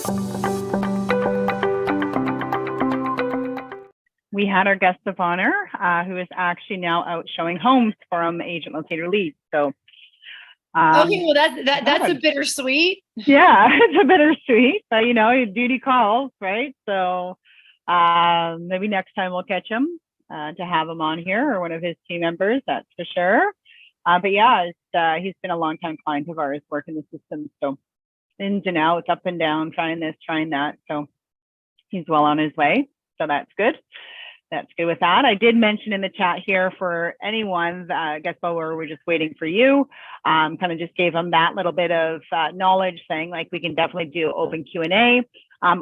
We had our guest of honor, who is actually now out showing homes from Agent Locator leads. So, okay, well that's a bittersweet. Yeah, it's a bittersweet, but duty calls, right? So, maybe next time we'll catch him to have him on here, or one of his team members, that's for sure. But yeah, he's been a longtime client of ours, working the system. So ins and outs, up and down, trying this, trying that. So he's well on his way. So that's good. That's good with that. I did mention in the chat here for anyone, I guess while we're just waiting for you, kind of just gave them that little bit of knowledge, saying like we can definitely do open Q&A,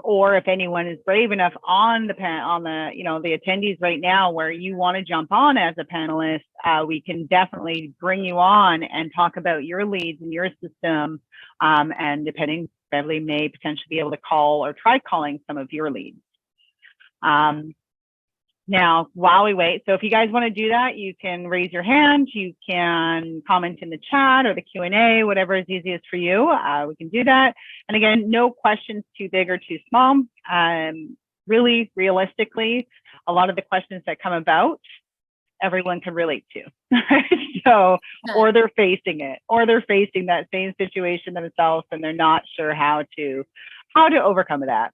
or if anyone is brave enough on the the attendees right now where you want to jump on as a panelist, we can definitely bring you on and talk about your leads and your system, and depending, Beverly may potentially be able to call or try calling some of your leads. Now, while we wait, so if you guys want to do that, you can raise your hand, you can comment in the chat or the Q&A, whatever is easiest for you. We can do that. And again, no questions too big or too small. Really, realistically, a lot of the questions that come about, everyone can relate to. So, or they're facing it, or they're facing that same situation themselves, and they're not sure how to overcome that.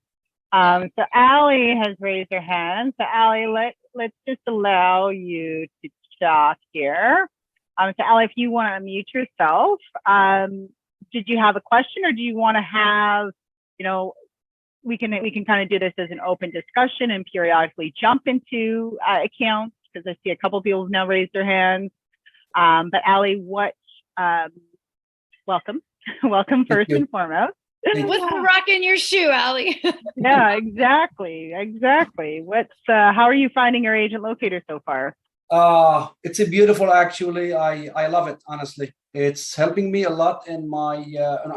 So Allie has raised her hand. So Allie, let's just allow you to talk here. So Allie, if you want to unmute yourself, did you have a question, or do you want to have, we can kind of do this as an open discussion and periodically jump into accounts, because I see a couple of people have now raised their hands. But Allie, welcome, welcome first and foremost. What's the rock in your shoe, Allie? Yeah, exactly. How are you finding your Agent Locator so far? It's a beautiful, actually. I love it, honestly. It's helping me a lot in my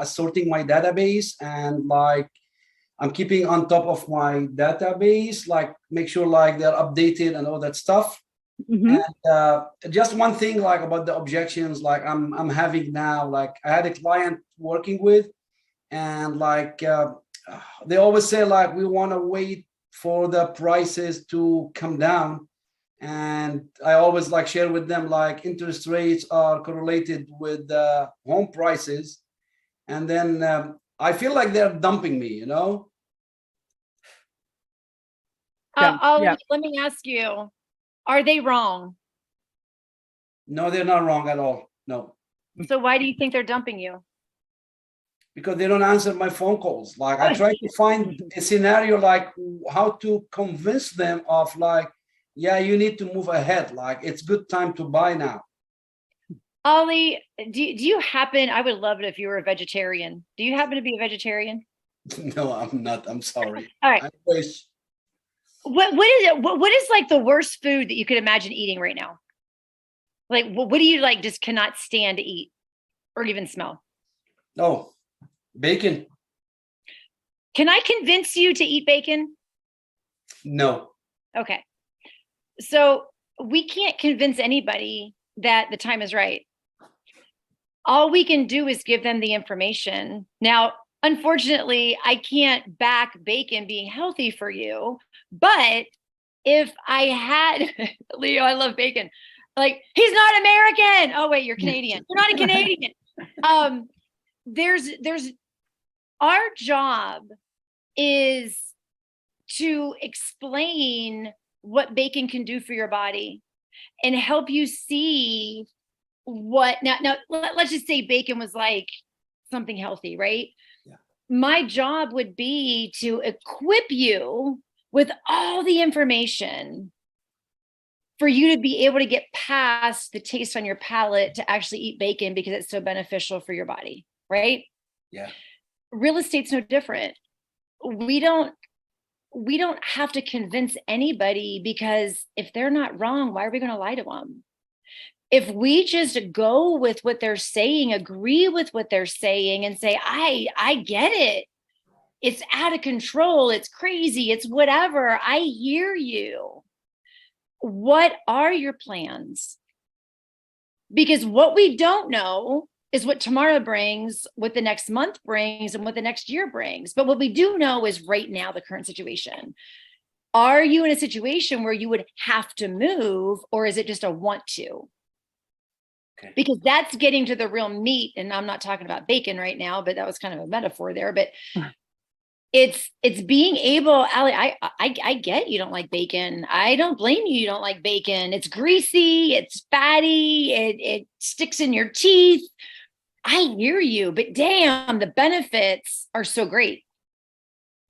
sorting my database, and like I'm keeping on top of my database, like make sure like they're updated and all that stuff. Mm-hmm. And just one thing like about the objections, like I'm having now, like I had a client working with, and like they always say like we want to wait for the prices to come down, and I always like share with them like interest rates are correlated with home prices, and then I feel like they're dumping me, Let me ask you, are they wrong? No, they're not wrong at all. No. So why do you think they're dumping you? Because they don't answer my phone calls. Like I try to find a scenario like how to convince them of like, yeah, you need to move ahead. Like it's good time to buy now. Ollie, do you happen, I would love it if you were a vegetarian. Do you happen to be a vegetarian? No, I'm not. I'm sorry. All right. I wish. What is it? What is like the worst food that you could imagine eating right now? Like, what do you like just cannot stand to eat or even smell? Oh. Bacon. Can I convince you to eat bacon? No. Okay. So we can't convince anybody that the time is right. All we can do is give them the information. Now, unfortunately, I can't back bacon being healthy for you, but if I had, Leo, I love bacon. Like, he's not American. Oh, wait, you're Canadian. You're not a Canadian. There's our job is to explain what bacon can do for your body and help you see what now let's just say bacon was like something healthy, right? Yeah. My job would be to equip you with all the information for you to be able to get past the taste on your palate to actually eat bacon because it's so beneficial for your body, right? Yeah. Real estate's no different. We don't have to convince anybody, because if they're not wrong, why are we going to lie to them? If we just go with what they're saying, agree with what they're saying, and say, I get it. It's out of control. It's crazy. It's whatever. I hear you. What are your plans? Because what we don't know is what tomorrow brings, what the next month brings, and what the next year brings. But what we do know is right now, the current situation. Are you in a situation where you would have to move, or is it just a want to? Okay. Because that's getting to the real meat. And I'm not talking about bacon right now, but that was kind of a metaphor there. But it's being able, Allie, I get you don't like bacon. I don't blame you. You don't like bacon. It's greasy, it's fatty, it sticks in your teeth. I hear you, but damn, the benefits are so great.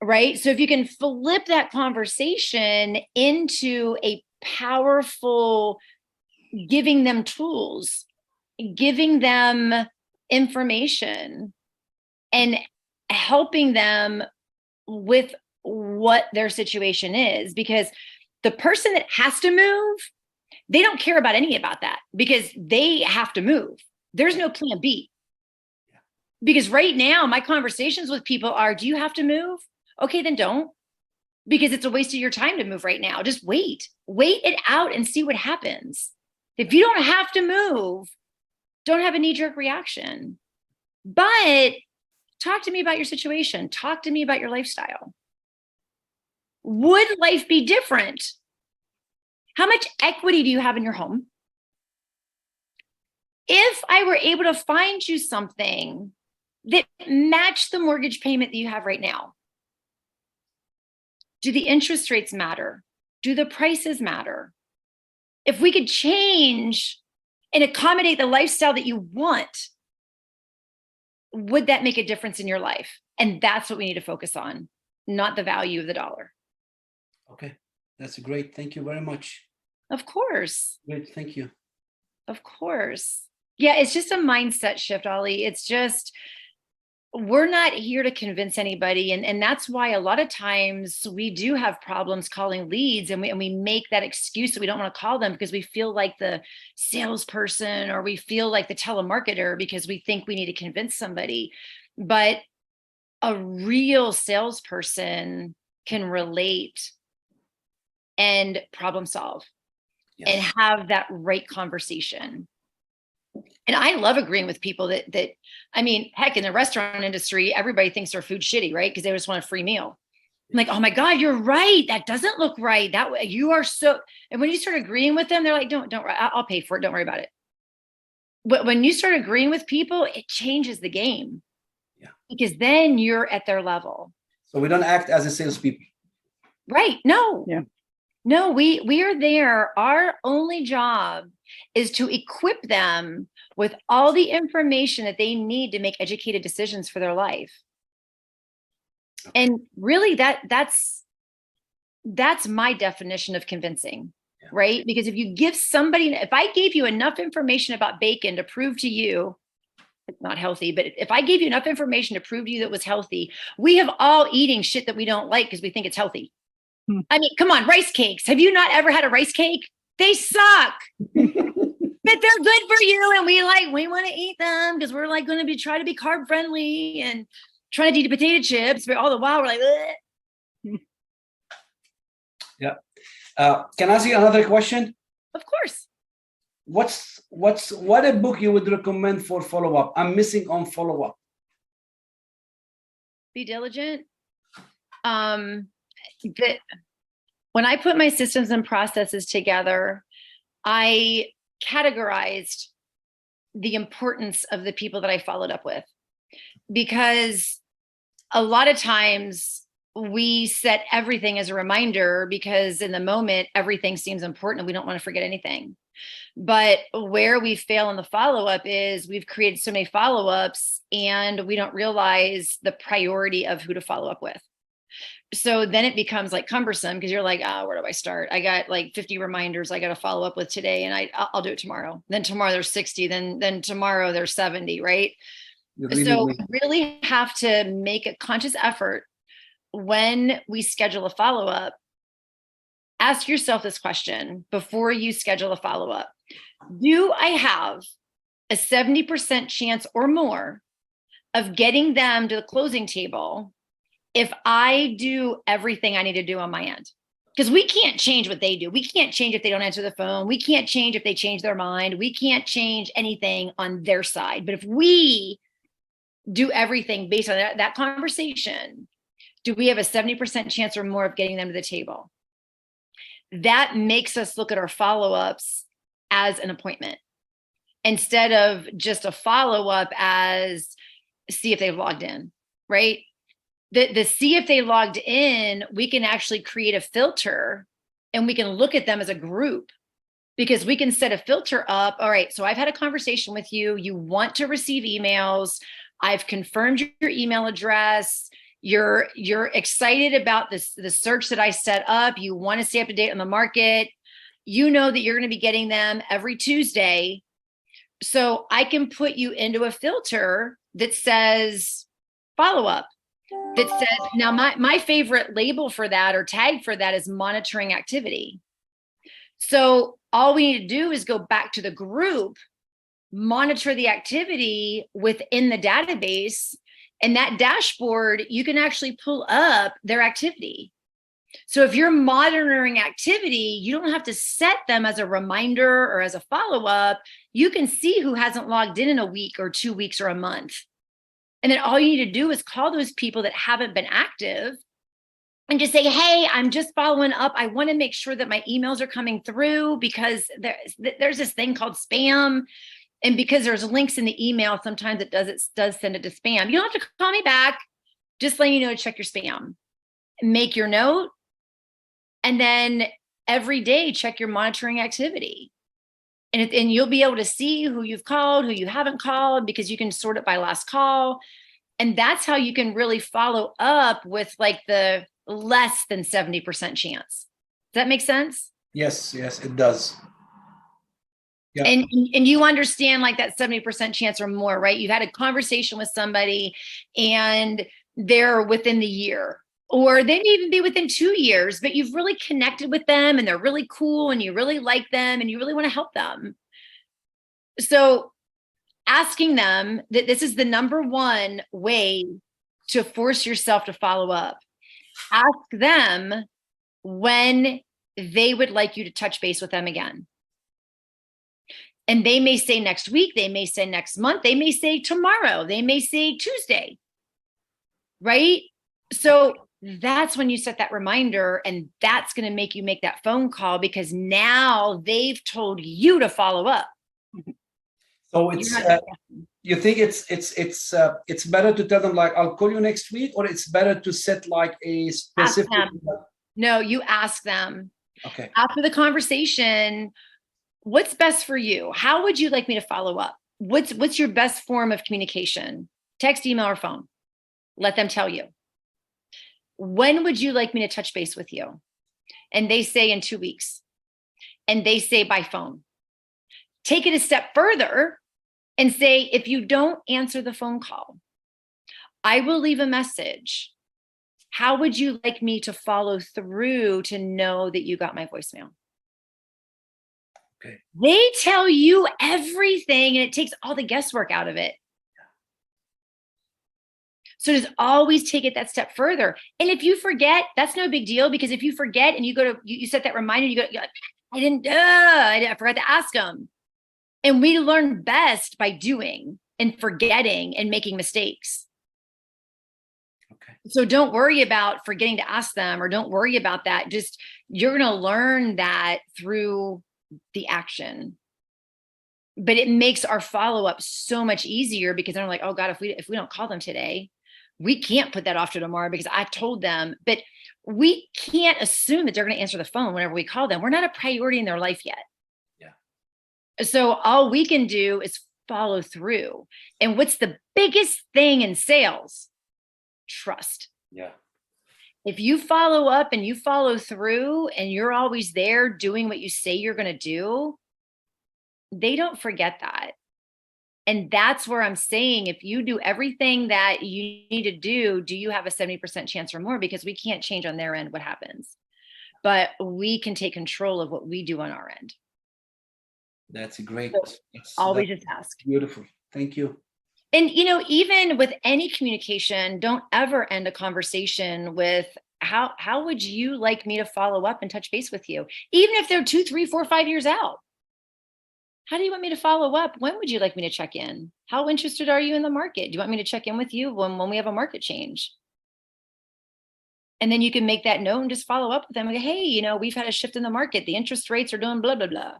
Right? So if you can flip that conversation into a powerful, giving them tools, giving them information, and helping them with what their situation is, because the person that has to move, they don't care about any about that because they have to move. There's no plan B. Because right now, my conversations with people are, do you have to move? Okay, then don't, because it's a waste of your time to move right now. Just wait it out and see what happens. If you don't have to move, don't have a knee-jerk reaction, but talk to me about your situation. Talk to me about your lifestyle. Would life be different? How much equity do you have in your home? If I were able to find you something that matched the mortgage payment that you have right now, do the interest rates matter? Do the prices matter? If we could change and accommodate the lifestyle that you want, would that make a difference in your life? And that's what we need to focus on, not the value of the dollar. Okay, that's great. Thank you very much. Of course. Great, thank you. Of course. Yeah, it's just a mindset shift, Ollie. It's just, we're not here to convince anybody. And that's why a lot of times we do have problems calling leads, and we make that excuse that we don't want to call them because we feel like the salesperson, or we feel like the telemarketer because we think we need to convince somebody. But a real salesperson can relate and problem solve. Yes. And have that right conversation. And I love agreeing with people that I mean, heck, in the restaurant industry, everybody thinks their food's shitty, right? Because they just want a free meal. I'm like, oh my God, you're right. That doesn't look right. That way you are so, and when you start agreeing with them, they're like, don't, I'll pay for it. Don't worry about it. But when you start agreeing with people, it changes the game. Yeah. Because then you're at their level. So we don't act as a salespeople. Right. No. Yeah. No, we are there. Our only job is to equip them with all the information that they need to make educated decisions for their life. Okay. And really that's my definition of convincing, yeah. Right? Because if you give somebody, if I gave you enough information about bacon to prove to you it's not healthy, but if I gave you enough information to prove to you that it was healthy, we have all eating shit that we don't like because we think it's healthy. I mean, come on, rice cakes. Have you not ever had a rice cake? They suck, but they're good for you. And we want to eat them because we're like going to try to be carb friendly and trying to eat potato chips, but all the while we're like, ugh. Yeah. Can I ask you another question? Of course. What a book you would recommend for follow-up? I'm missing on follow-up. Be diligent. When I put my systems and processes together, I categorized the importance of the people that I followed up with, because a lot of times we set everything as a reminder because in the moment, everything seems important and we don't want to forget anything. But where we fail in the follow-up is we've created so many follow-ups and we don't realize the priority of who to follow up with. So then it becomes like cumbersome because you're like, where do I start? I got like 50 reminders I got to follow up with today, and I'll do it tomorrow. Then tomorrow there's 60, then tomorrow there's 70, right? So we really have to make a conscious effort when we schedule a follow-up. Ask yourself this question before you schedule a follow-up. Do I have a 70% chance or more of getting them to the closing table if I do everything I need to do on my end? Because we can't change what they do. We can't change if they don't answer the phone. We can't change if they change their mind. We can't change anything on their side. But if we do everything based on that conversation, do we have a 70% chance or more of getting them to the table? That makes us look at our follow-ups as an appointment instead of just a follow-up as see if they've logged in, right? The see if they logged in, we can actually create a filter and we can look at them as a group because we can set a filter up. All right, so I've had a conversation with you. You want to receive emails. I've confirmed your email address. You're excited about the search that I set up. You want to stay up to date on the market. You know that you're going to be getting them every Tuesday. So I can put you into a filter that says follow up. That says, now my favorite label for that or tag for that is monitoring activity. So all we need to do is go back to the group, monitor the activity within the database, and that dashboard, you can actually pull up their activity. So if you're monitoring activity, you don't have to set them as a reminder or as a follow-up. You can see who hasn't logged in a week or 2 weeks or a month. And then all you need to do is call those people that haven't been active and just say, hey, I'm just following up. I want to make sure that my emails are coming through because there's this thing called spam. And because there's links in the email, sometimes it does send it to spam. You don't have to call me back. Just letting you know to check your spam. Make your note. And then every day, check your monitoring activity. And you'll be able to see who you've called, who you haven't called, because you can sort it by last call. And that's how you can really follow up with like the less than 70% chance. Does that make sense? Yes, it does. Yeah. And you understand like that 70% chance or more, right? You've had a conversation with somebody and they're within the year, or they may even be within 2 years, but you've really connected with them and they're really cool and you really like them and you really want to help them. So asking them that this is the number one way to force yourself to follow up. Ask them when they would like you to touch base with them again. And they may say next week, they may say next month, they may say tomorrow, they may say Tuesday, right? So that's when you set that reminder, and that's going to make you make that phone call because now they've told you to follow up. So it's you think it's better to tell them like I'll call you next week, or it's better to set like a specific? No, you ask them. Okay. After the conversation, what's best for you? How would you like me to follow up? What's your best form of communication? Text, email, or phone? Let them tell you. When would you like me to touch base with you? And they say in 2 weeks. And they say by phone. Take it a step further and say, if you don't answer the phone call, I will leave a message. How would you like me to follow through to know that you got my voicemail? Okay. They tell you everything and it takes all the guesswork out of it. So just always take it that step further. And if you forget, that's no big deal, because if you forget and you go to, you set that reminder, you're like, I forgot to ask them. And we learn best by doing and forgetting and making mistakes. Okay. So don't worry about forgetting to ask them, or don't worry about that. Just, you're going to learn that through the action. But it makes our follow-up so much easier, because then I'm like, oh God, if we don't call them today, we can't put that off to tomorrow because I told them. But we can't assume that they're going to answer the phone whenever we call them. We're not a priority in their life yet. Yeah. So all we can do is follow through. And what's the biggest thing in sales? Trust. Yeah. If you follow up and you follow through and you're always there doing what you say you're going to do, they don't forget that. And that's where I'm saying, if you do everything that you need to do you have a 70% chance or more? Because we can't change on their end what happens, but we can take control of what we do on our end. That's great. So always just ask. Beautiful. Thank you. And, even with any communication, don't ever end a conversation with, how would you like me to follow up and touch base with you? Even if they're 2, 3, 4, 5 years out. How do you want me to follow up? When would you like me to check in? How interested are you in the market? Do you want me to check in with you when we have a market change? And then you can make that note and just follow up with them. Like, hey, you know, we've had a shift in the market. The interest rates are doing blah, blah, blah.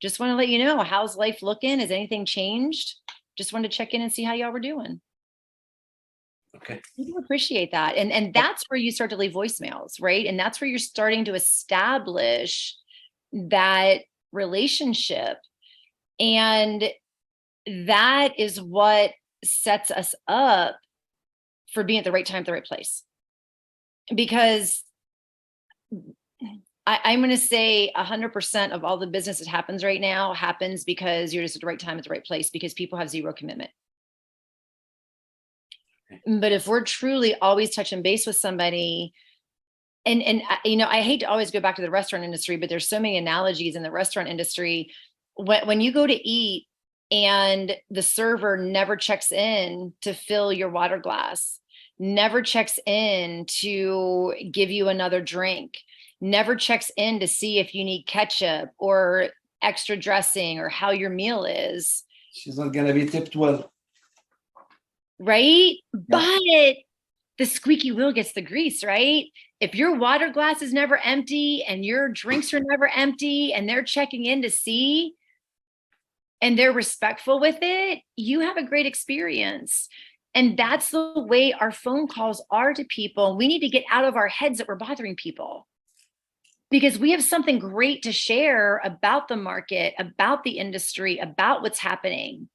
Just want to let you know, how's life looking? Has anything changed? Just wanted to check in and see how y'all were doing. Okay. People appreciate that. And that's where you start to leave voicemails, right? And that's where you're starting to establish that relationship. And that is what sets us up for being at the right time, at the right place. Because I'm going to say 100% of all the business that happens right now happens because you're just at the right time at the right place, because people have zero commitment. But if we're truly always touching base with somebody, and you know, I hate to always go back to the restaurant industry, but there's so many analogies in the restaurant industry. When you go to eat and the server never checks in to fill your water glass, never checks in to give you another drink, never checks in to see if you need ketchup or extra dressing or how your meal is. She's not going to be tipped well. Right? Yeah. But the squeaky wheel gets the grease, right? If your water glass is never empty and your drinks are never empty and they're checking in to see and they're respectful with it, you have a great experience. And that's the way our phone calls are to people. We need to get out of our heads that we're bothering people, because we have something great to share about the market, about the industry, about what's happening.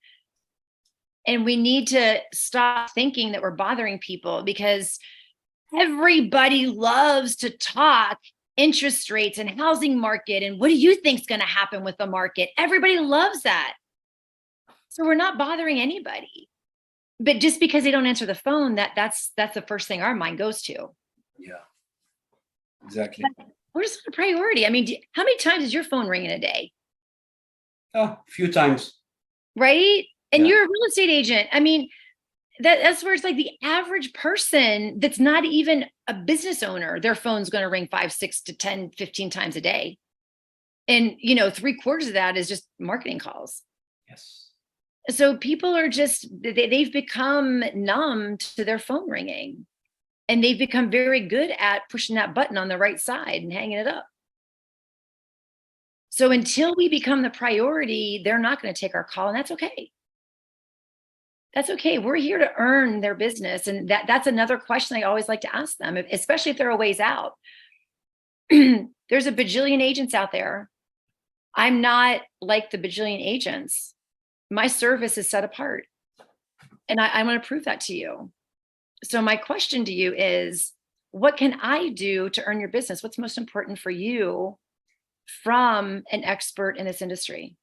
And we need to stop thinking that we're bothering people, because everybody loves to talk interest rates and housing market. And what do you think is going to happen with the market? Everybody loves that. So we're not bothering anybody. But just because they don't answer the phone, that's the first thing our mind goes to. Yeah, exactly. We're just not a priority. I mean, how many times is your phone ring in a day? A few times. Right? And Yeah. you're a real estate agent. I mean, that's where it's like the average person that's not even a business owner, their phone's going to ring 5, 6 to 10, 15 times a day. And, you know, 3/4 of that is just marketing calls. Yes. So people are just, they've become numb to their phone ringing, and they've become very good at pushing that button on the right side and hanging it up. So until we become the priority, they're not going to take our call, and that's okay. That's okay. We're here to earn their business. And that's another question I always like to ask them, especially if they're a ways out. There's a bajillion agents out there. I'm not like the bajillion agents. My service is set apart. And I want to prove that to you. So my question to you is, what can I do to earn your business? What's most important for you from an expert in this industry?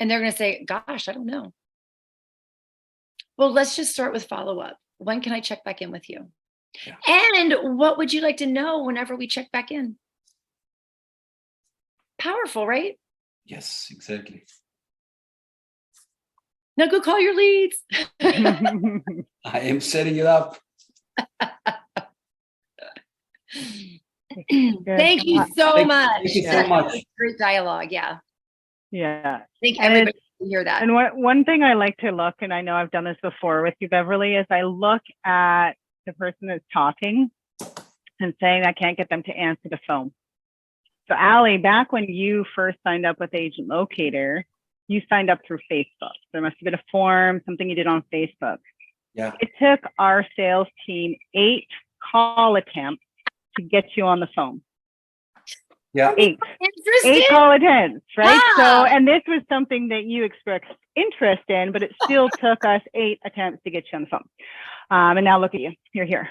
And they're going to say, gosh, I don't know. Well, let's just start with follow-up. When can I check back in with you? Yeah. And what would you like to know whenever we check back in? Powerful, right? Yes, exactly. Now go call your leads. I am setting it up. Thank you so much. Thank you so much. Great dialogue. Yeah. Yeah. I think everybody can hear that. And one thing I like to look, and I know I've done this before with you, Beverly, is I look at the person that's talking and saying I can't get them to answer the phone. So Allie, back when you first signed up with Agent Locator, you signed up through Facebook. There must have been a form, something you did on Facebook. Yeah. It took our sales team 8 call attempts to get you on the phone. Yeah. 8 call attempts, right? So, and this was something that you expressed interest in, but it still took us 8 attempts to get you on the phone. And now look at you, you're here.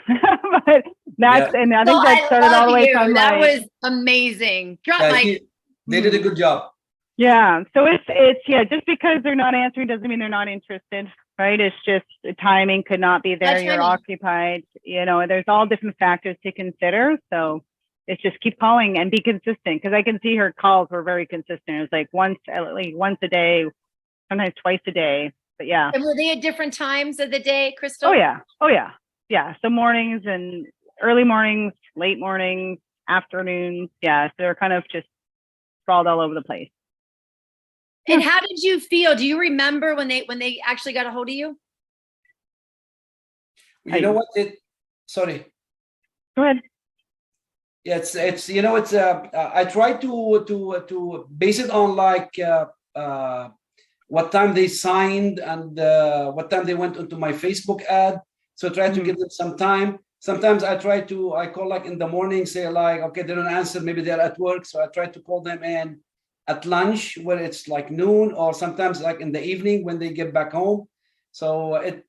But that's, and I think that started all the way from that was amazing. They did a good job. Yeah. So it's yeah, just because they're not answering doesn't mean they're not interested, right? It's just the timing could not be there. You're occupied, you know, there's all different factors to consider. So it's just keep calling and be consistent, because I can see her calls were very consistent. It was like once a day, sometimes twice a day. But yeah. And were they at different times of the day, Crystal? Oh yeah. Oh yeah. yeah, so mornings and early mornings, late mornings, afternoons. Yeah, so they're kind of just sprawled all over the place. And how did you feel? Do you remember when they actually got a hold of you? You know what? Sorry. Go ahead. Yeah, it's you know it's I try to base it on like what time they signed and what time they went into my Facebook ad. So I try to give them some time. Sometimes I call like in the morning, say like, okay, they don't answer, maybe they're at work. So I try to call them in at lunch where it's like noon, or sometimes like in the evening when they get back home. So it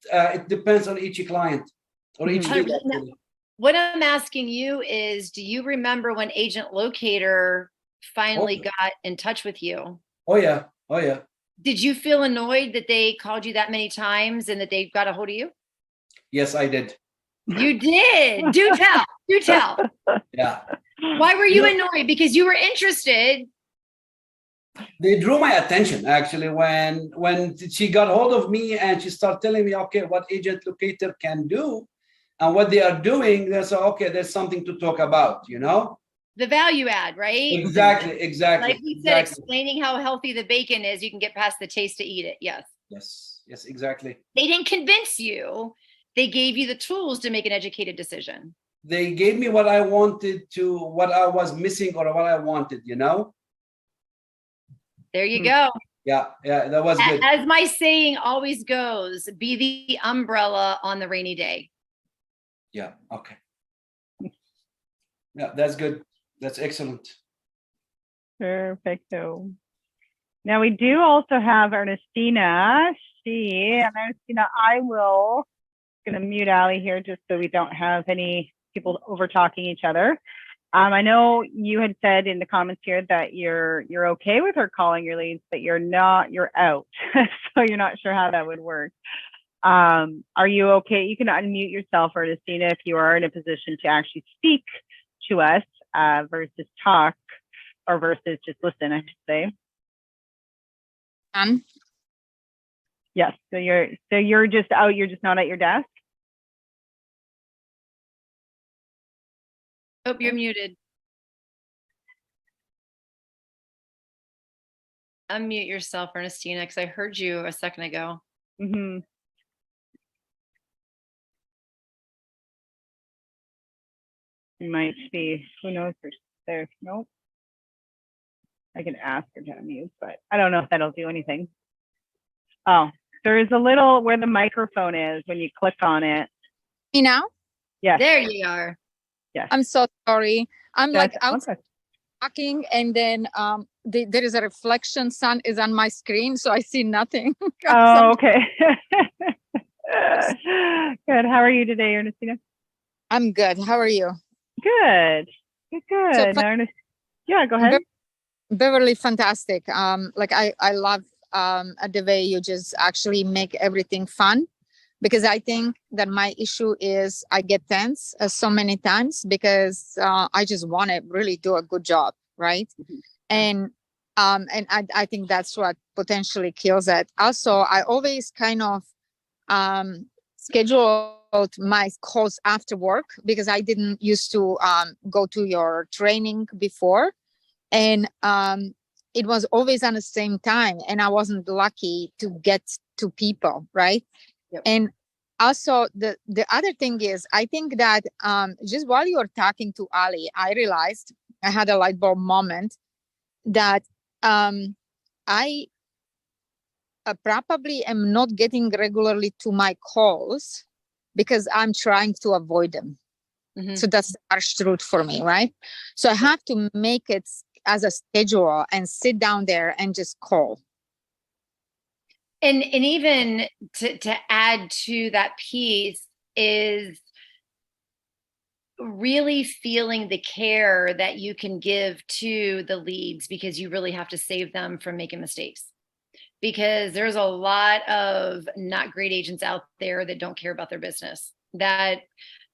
depends on each client or each lead actually. What I'm asking you is, do you remember when Agent Locator finally got in touch with you? Oh yeah. Oh yeah. Did you feel annoyed that they called you that many times and that they got a hold of you? Yes, I did. You did. Do tell. Do tell. Yeah. Why were you annoyed? Because you were interested. They drew my attention actually when she got hold of me and she started telling me, okay, what Agent Locator can do and what they are doing. They said, okay, there's something to talk about, you know? The value add, right? Exactly. Like we said, explaining how healthy the bacon is, you can get past the taste to eat it. Yes. Yes, exactly. They didn't convince you. They gave you the tools to make an educated decision. They gave me what I wanted to, what I was missing or what I wanted, you know? There you go. Yeah, that was good. As my saying always goes, be the umbrella on the rainy day. Yeah, okay. Yeah, that's good. That's excellent. Perfecto. Now we do also have Ernestina. Ernestina, I will gonna mute Ali here just so we don't have any people over talking each other. I know you had said in the comments here that you're okay with her calling your leads, but you're out. So you're not sure how that would work. Are you okay? You can unmute yourself, Ernestina, if you are in a position to actually speak to us versus talk, or versus just listen, I should say. Yes. So you're just out. You're just not at your desk. Oh, you're muted. Unmute yourself, Ernestina, because I heard you a second ago. Mm-hmm. You might be. Who knows? There. Nope. I can ask her to unmute, but I don't know if that'll do anything. Oh, there is a little where the microphone is when you click on it. Me now? Yes. There you are. Yes. I'm so sorry. I'm That's like out talking, and then there is a reflection. Sun is on my screen, so I see nothing. Oh, okay. Good. How are you today, Ernestina? I'm good. How are you? Good. Good. So, yeah, go ahead. Beverly, fantastic. Like I love the way you just actually make everything fun, because I think that my issue is I get tense so many times because I just want to really do a good job, right? And I think that's what potentially kills it. Also, I always kind of scheduled my calls after work because I didn't used to go to your training before. And it was always on the same time, and I wasn't lucky to get to people, right? Yep. And also the other thing is, I think that just while you were talking to Ali, I realized, I had a light bulb moment that I probably am not getting regularly to my calls because I'm trying to avoid them. Mm-hmm. So that's the harsh truth for me, right? So I have to make it as a schedule and sit down there and just call. And even to add to that piece is really feeling the care that you can give to the leads, because you really have to save them from making mistakes. Because there's a lot of not great agents out there that don't care about their business. That,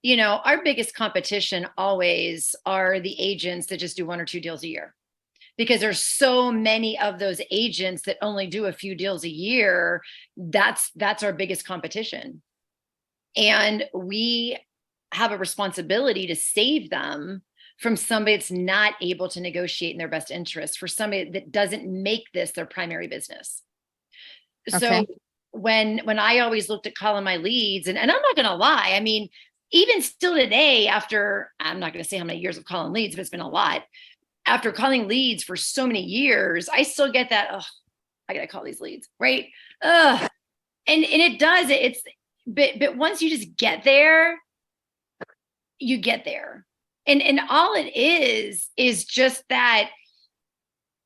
you know, our biggest competition always are the agents that just do 1 or 2 deals a year. Because there's so many of those agents that only do a few deals a year. That's our biggest competition. And we have a responsibility to save them from somebody that's not able to negotiate in their best interest, for somebody that doesn't make this their primary business. Okay. So when I always looked at calling my leads, and I'm not going to lie, I mean, even still today, after, I'm not going to say how many years of calling leads, but it's been a lot. After calling leads for so many years, I still get that, oh, I got to call these leads, right? And it does, but once you just get there, you get there. And all it is just that,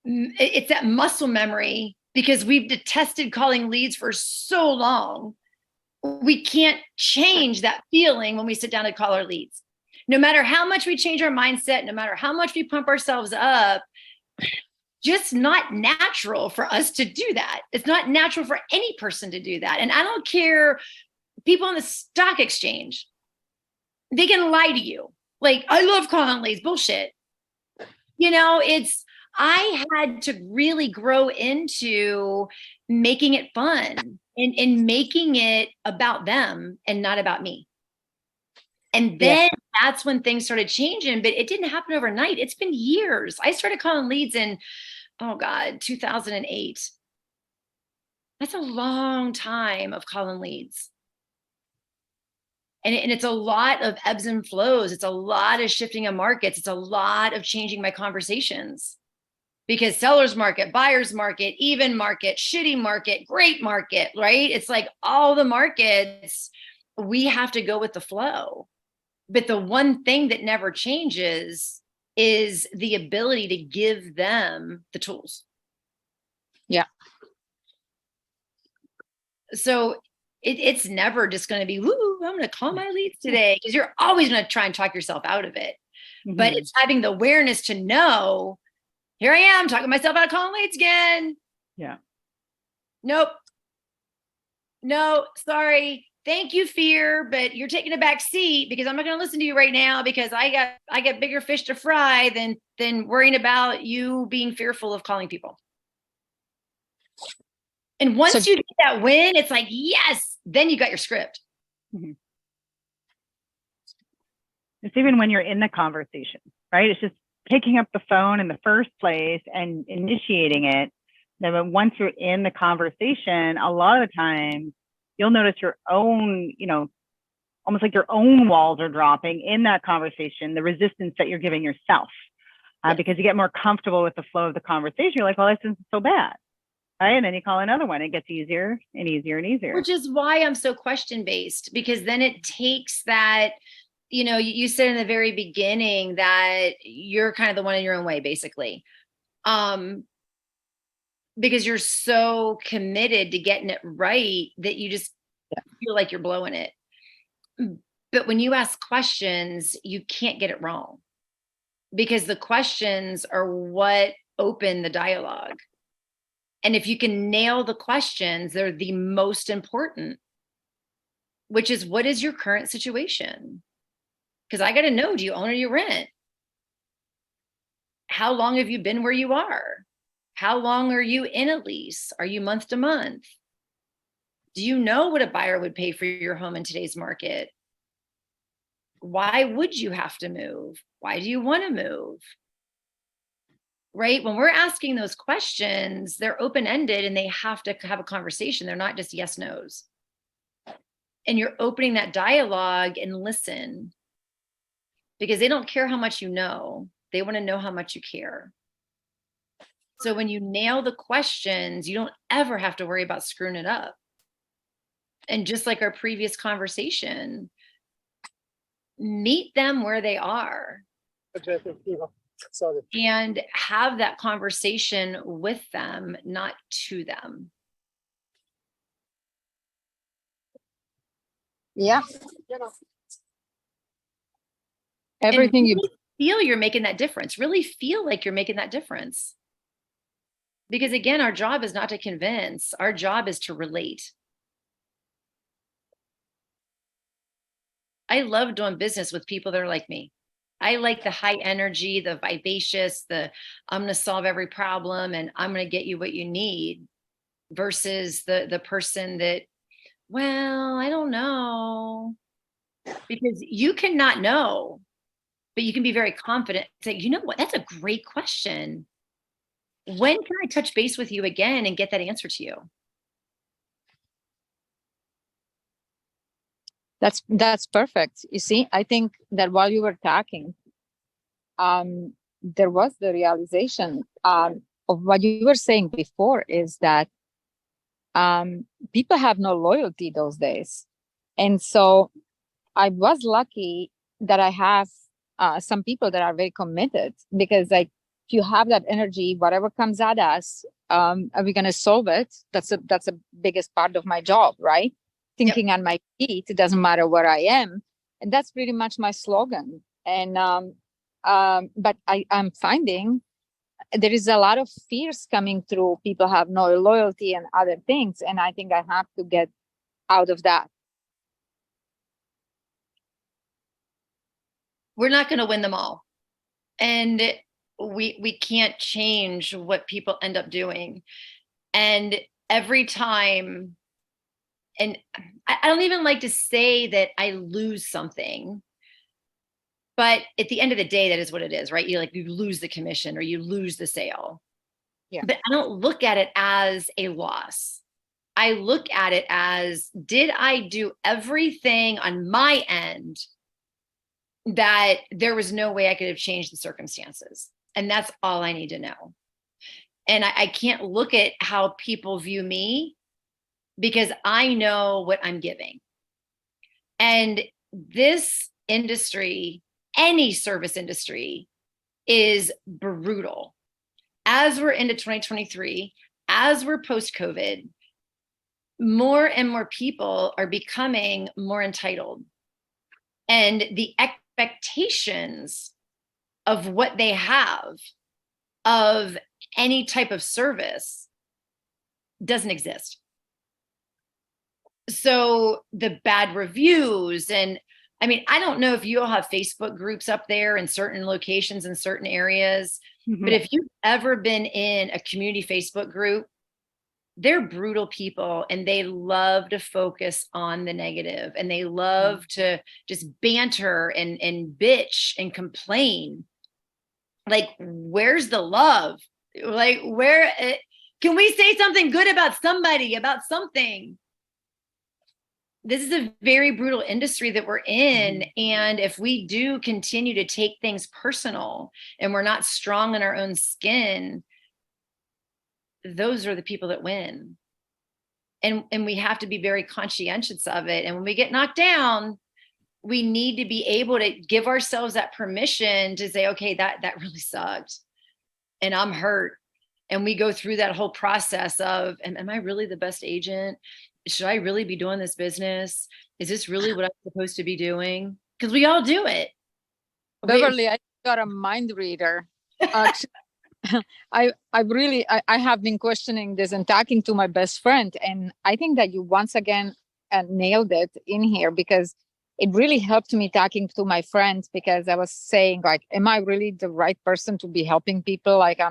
it's that muscle memory, because we've detested calling leads for so long. We can't change that feeling when we sit down to call our leads. No matter how much we change our mindset, no matter how much we pump ourselves up, just not natural for us to do that. It's not natural for any person to do that. And I don't care, people on the stock exchange, they can lie to you. Like, I love calling leads. Bullshit. You know, I had to really grow into making it fun and making it about them and not about me. And then that's when things started changing, but it didn't happen overnight. It's been years. I started calling leads in, 2008. That's a long time of calling leads. And it's a lot of ebbs and flows. It's a lot of shifting of markets. It's a lot of changing my conversations, because seller's market, buyer's market, even market, shitty market, great market, right? It's like all the markets, we have to go with the flow. But the one thing that never changes is the ability to give them the tools. Yeah. So it's never just going to be, woo, I'm going to call my leads today, because you're always going to try and talk yourself out of it. Mm-hmm. But it's having the awareness to know, here I am talking myself out of calling leads again. Yeah. Nope. No, sorry. Thank you, fear, but you're taking a back seat, because I'm not going to listen to you right now, because I got bigger fish to fry than worrying about you being fearful of calling people. And once you get that win, it's like, yes, then you got your script. Mm-hmm. It's even when you're in the conversation, right? It's just picking up the phone in the first place and initiating it. Then once you're in the conversation, a lot of the times you'll notice your own, almost like your own walls are dropping in that conversation, the resistance that you're giving yourself, because you get more comfortable with the flow of the conversation. You're like, well, this isn't so bad. Right? And then you call another one. It gets easier and easier and easier. Which is why I'm so question-based, because then it takes that, you said in the very beginning that you're kind of the one in your own way, basically. Because you're so committed to getting it right that you just feel like you're blowing it. But when you ask questions, you can't get it wrong, because the questions are what open the dialogue. And if you can nail the questions, they're the most important, which is, what is your current situation? Because I got to know, do you own or you rent? How long have you been where you are? How long are you in a lease? Are you month to month? Do you know what a buyer would pay for your home in today's market? Why would you have to move? Why do you want to move? Right? When we're asking those questions, they're open-ended and they have to have a conversation. They're not just yes, no's. And you're opening that dialogue and listen, because they don't care how much you know. They want to know how much you care. So when you nail the questions, you don't ever have to worry about screwing it up. And just like our previous conversation, meet them where they are. And have that conversation with them, not to them. Yeah. Everything you feel you're making that difference. Really feel like you're making that difference. Because again, our job is not to convince. Our job is to relate. I love doing business with people that are like me. I like the high energy, the vivacious, I'm going to solve every problem and I'm going to get you what you need, versus the person that Well, I don't know, because you cannot know, but you can be very confident. Say, you know what? That's a great question. When can I touch base with you again and get that answer to you? That's perfect. You see, I think that while you were talking, there was the realization of what you were saying before, is that people have no loyalty those days. And so I was lucky that I have some people that are very committed, because like, if you have that energy, whatever comes at us, are we going to solve it? That's the biggest part of my job, right? Thinking on my feet, it doesn't matter where I am. And that's pretty much my slogan. And but I'm finding there is a lot of fears coming through. People have no loyalty and other things. And I think I have to get out of that. We're not going to win them all. And we can't change what people end up doing. And every time, and I don't even like to say that I lose something, but at the end of the day, that is what it is, right? You lose the commission or you lose the sale. Yeah. But I don't look at it as a loss. I look at it as, did I do everything on my end that there was no way I could have changed the circumstances? And that's all I need to know. And I can't look at how people view me, because I know what I'm giving. And this industry, any service industry, is brutal. As we're into 2023, as we're post-COVID, more and more people are becoming more entitled. And the expectations of what they have of any type of service doesn't exist. So the bad reviews, and I mean, I don't know if you all have Facebook groups up there in certain locations in certain areas, but if you've ever been in a community Facebook group, they're brutal people, and they love to focus on the negative, and they love to just banter and bitch and complain. Like, where's the love? Like, where can we say something good about somebody, about something? This is a very brutal industry that we're in. And if we do continue to take things personal and we're not strong in our own skin, those are the people that win. And we have to be very conscientious of it. And when we get knocked down, we need to be able to give ourselves that permission to say, okay, that really sucked, and I'm hurt. And we go through that whole process of, am I really the best agent? Should I really be doing this business? Is this really what I'm supposed to be doing? Because we all do it. Beverly, I got a mind reader. I have been questioning this and talking to my best friend, and I think that you once again nailed it in here, because it really helped me talking to my friends, because I was saying, like, am I really the right person to be helping people? Like,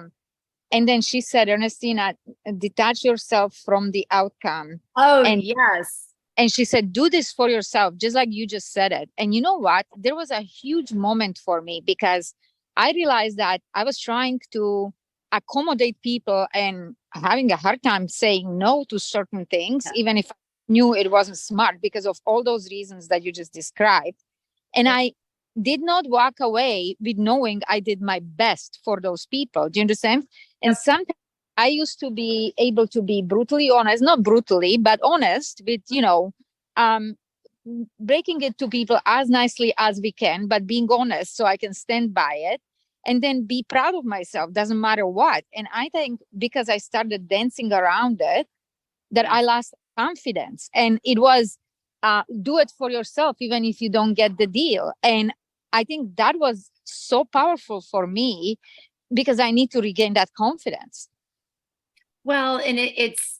and then she said, Ernestina, detach yourself from the outcome. Oh, and yes. And she said, do this for yourself, just like you just said it. And you know what? There was a huge moment for me, because I realized that I was trying to accommodate people and having a hard time saying no to certain things, even if I knew it wasn't smart, because of all those reasons that you just described. And I did not walk away with knowing I did my best for those people. Do you understand? And sometimes I used to be able to be brutally honest, not brutally, but honest with, breaking it to people as nicely as we can, but being honest so I can stand by it and then be proud of myself, doesn't matter what. And I think because I started dancing around it, that I lost confidence. And it was do it for yourself, even if you don't get the deal. And I think that was so powerful for me, because I need to regain that confidence. Well, and it's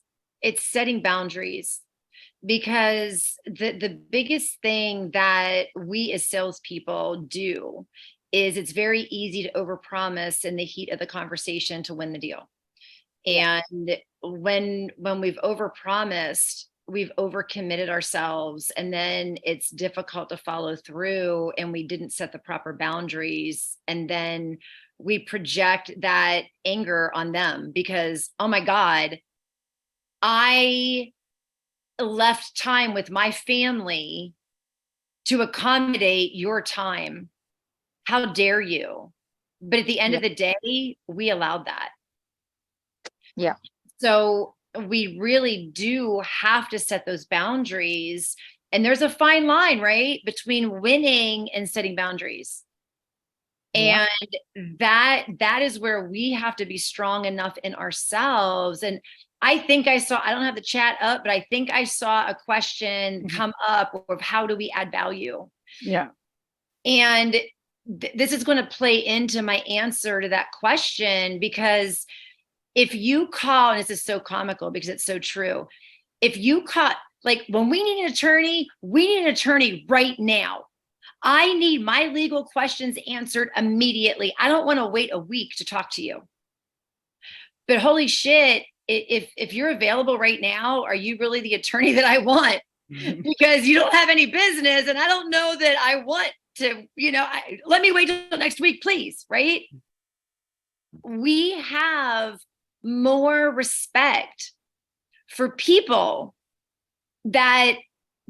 setting boundaries, because the biggest thing that we as salespeople do is it's very easy to overpromise in the heat of the conversation to win the deal. And when we've overpromised, we've overcommitted ourselves, and then it's difficult to follow through, and we didn't set the proper boundaries, and then we project that anger on them because, oh my God, I left time with my family to accommodate your time. How dare you? But at the end of the day, we allowed that. Yeah. So we really do have to set those boundaries. And there's a fine line, right, between winning and setting boundaries. Yeah. And that is where we have to be strong enough in ourselves. And I think I don't have the chat up, but I think I saw a question come up of how do we add value? Yeah. And this is going to play into my answer to that question, because if you call, and this is so comical because it's so true. If you call, like when we need an attorney right now. I need my legal questions answered immediately. I don't want to wait a week to talk to you. But holy shit, if you're available right now, are you really the attorney that I want? Because you don't have any business, and I don't know that I want to, let me wait till next week, please, right? We have more respect for people that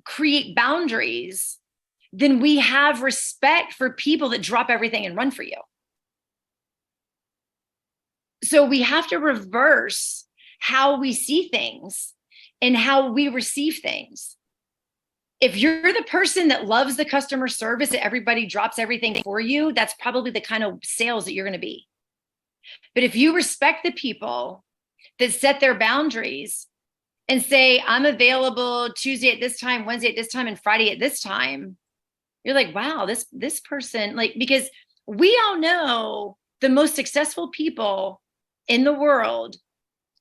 create boundaries than we have respect for people that drop everything and run for you. So we have to reverse how we see things and how we receive things. If you're the person that loves the customer service, that everybody drops everything for you, that's probably the kind of sales that you're going to be. But if you respect the people that set their boundaries and say, I'm available Tuesday at this time, Wednesday at this time, and Friday at this time, you're like, wow, this person, like, because we all know the most successful people in the world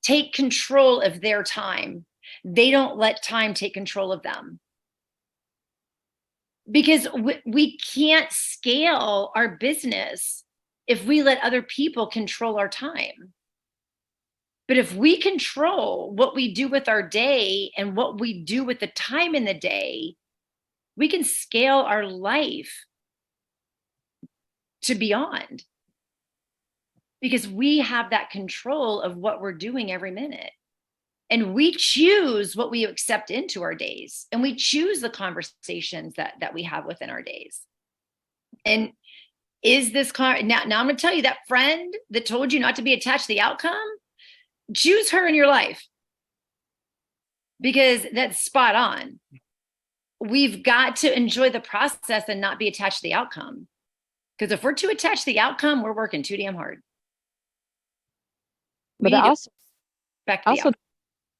take control of their time. They don't let time take control of them. Because we can't scale our business if we let other people control our time. But if we control what we do with our day and what we do with the time in the day, we can scale our life to beyond, because we have that control of what we're doing every minute. And we choose what we accept into our days, and we choose the conversations that we have within our days. And is this now I'm going to tell you, that friend that told you not to be attached to the outcome, choose her in your life, because that's spot on. We've got to enjoy the process and not be attached to the outcome. Because if we're too attached to the outcome, we're working too damn hard. But also,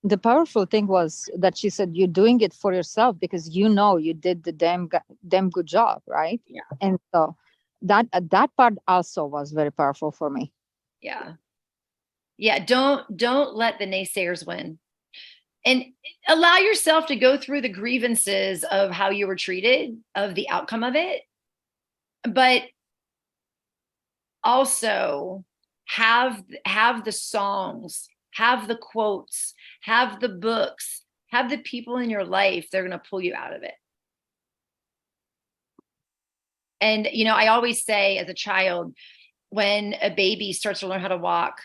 the the powerful thing was that she said, you're doing it for yourself because you did the damn good job, right? Yeah. And so that part also was very powerful for me. Yeah. Don't let the naysayers win. And allow yourself to go through the grievances of how you were treated, of the outcome of it. But also have the songs, have the quotes, have the books, have the people in your life. They're going to pull you out of it. And, I always say, as a child, when a baby starts to learn how to walk,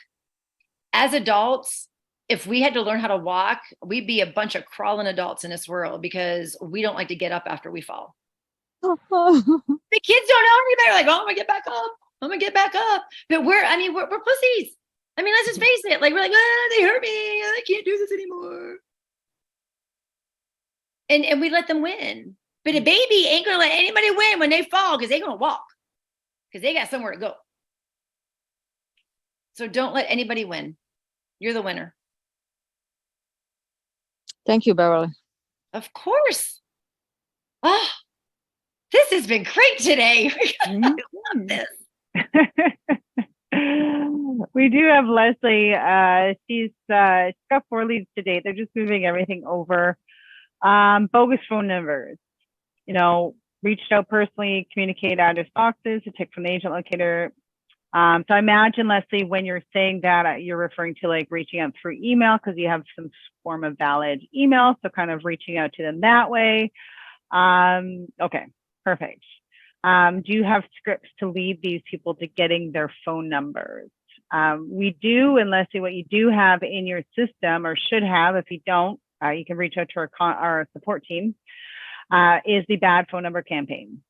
as adults, if we had to learn how to walk, we'd be a bunch of crawling adults in this world, because we don't like to get up after we fall. The kids don't know any better. Like, oh, I'm gonna get back up. I'm gonna get back up. But we're pussies. I mean, let's just face it. Like, we're like, they hurt me. I can't do this anymore. And we let them win. But a baby ain't gonna let anybody win when they fall, because they're gonna walk, because they got somewhere to go. So don't let anybody win. You're the winner. Thank you, Beverly. Of course. Oh, this has been great today. I love this. We do have Leslie. She's got 4 leads to date. They're just moving everything over. Bogus phone numbers. Reached out personally, communicate address boxes to take from the agent locator. So I imagine, Leslie, when you're saying that, you're referring to like reaching out through email because you have some form of valid email. So kind of reaching out to them that way. Okay, perfect. Do you have scripts to lead these people to getting their phone numbers? We do, and Leslie, what you do have in your system, or should have, if you don't, you can reach out to our support team, is the bad phone number campaign.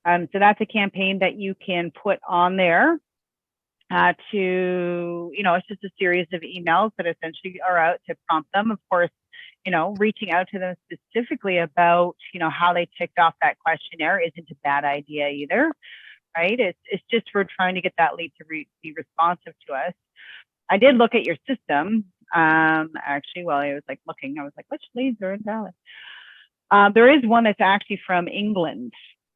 So that's a campaign that you can put on there to, it's just a series of emails that essentially are out to prompt them. Of course, reaching out to them specifically about, how they ticked off that questionnaire isn't a bad idea either, right? It's just we're trying to get that lead to be responsive to us. I did look at your system. Actually, while I was like looking, I was like, which leads are invalid? There is one that's actually from England.